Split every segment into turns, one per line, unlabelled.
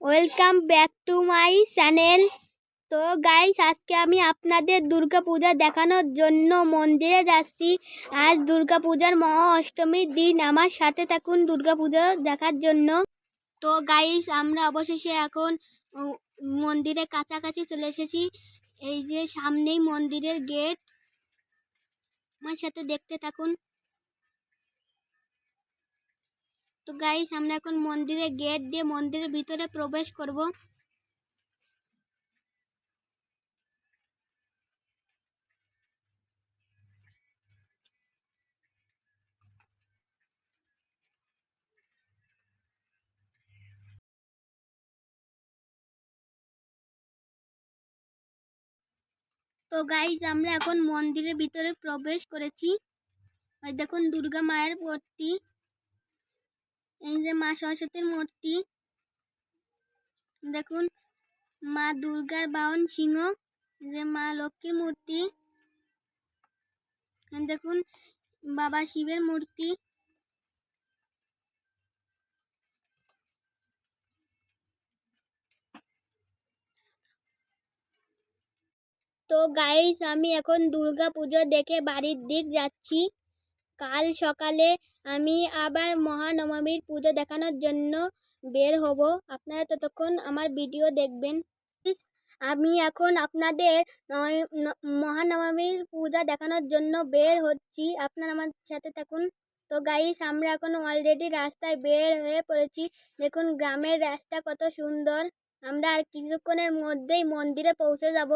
Welcome back to my channel. তো guys, আজকে আমি আপনাদের দুর্গাপূজা দেখানোর জন্য মন্দিরে যাচ্ছি। আজ দুর্গাপূজার মহা অষ্টমীর দিন। আমার সাথে থাকুন দুর্গাপূজা দেখার জন্য। তো গাইস, আমরা অবশেষে এখন মন্দিরের কাছাকাছি চলে এসেছি। এই যে সামনেই মন্দিরের গেট, আমার সাথে দেখতে থাকুন। তো গাইস, আমরা এখন মন্দিরের গেট দিয়ে মন্দিরের ভিতরে প্রবেশ করব। তো গাইস, আমরা এখন মন্দিরের ভিতরে প্রবেশ করেছি। আর দেখুন দুর্গা মায়ের মূর্তি, এই যে মা সরস্বতীর মূর্তি, দেখুন মা দুর্গার বাহন সিংহ, যে মা লক্ষ্মীর মূর্তি, দেখুন বাবা শিবের মূর্তি। তো গাইস, আমি এখন দুর্গা পুজো দেখে বাড়ির দিক যাচ্ছি। কাল সকালে আমি আবার মহানবমীর পুজো দেখানোর জন্য বের হব। আপনারা ততক্ষণ আমার ভিডিও দেখবেন। আমি এখন আপনাদের মহানবমীর পূজা দেখানোর জন্য বের হচ্ছি, আপনারা আমার সাথে থাকুন। তো গাইস, আমরা এখন অলরেডি রাস্তায় বের হয়ে পড়েছি। দেখুন গ্রামের রাস্তা কত সুন্দর। আমরা আর কিছুক্ষণের মধ্যেই মন্দিরে পৌঁছে যাব।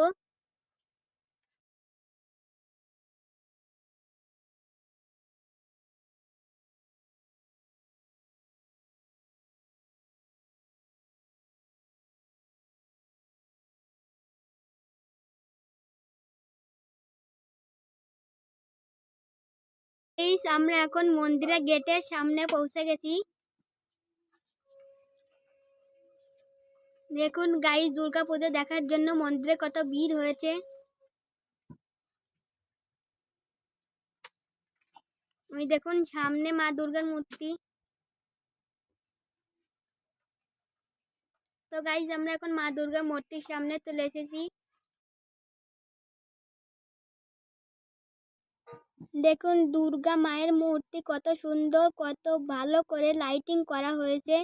আমরা এখন মন্দিরের গেটের সামনে পৌঁছে গেছি। দেখুন গাইস, দুর্গা পুজো দেখার জন্য মন্দিরে কত ভিড় হয়েছে। ওই দেখুন সামনে মা দুর্গার মূর্তি। তো গাইস, আমরা এখন মা দুর্গার মূর্তির সামনে চলে এসেছি। দেখুন দুর্গা মায়ের মূর্তি কত সুন্দর, কত ভালো করে লাইটিং করা হয়েছে।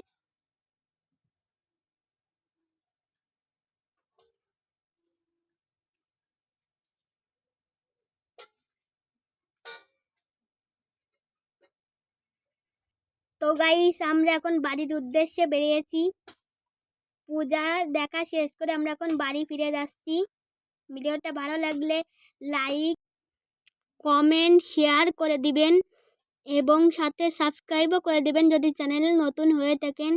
তো গাইস, আমরা এখন বাড়ির উদ্দেশ্যে বেরিয়েছি। পূজা দেখা শেষ করে আমরা এখন বাড়ি ফিরে যাচ্ছি। ভিডিওটা ভালো লাগলে লাইক, কমেন্ট, শেয়ার করে দিবেন এবং সাথে সাবস্ক্রাইবও করে দিবেন যদি চ্যানেল নতুন হয়ে থাকেন।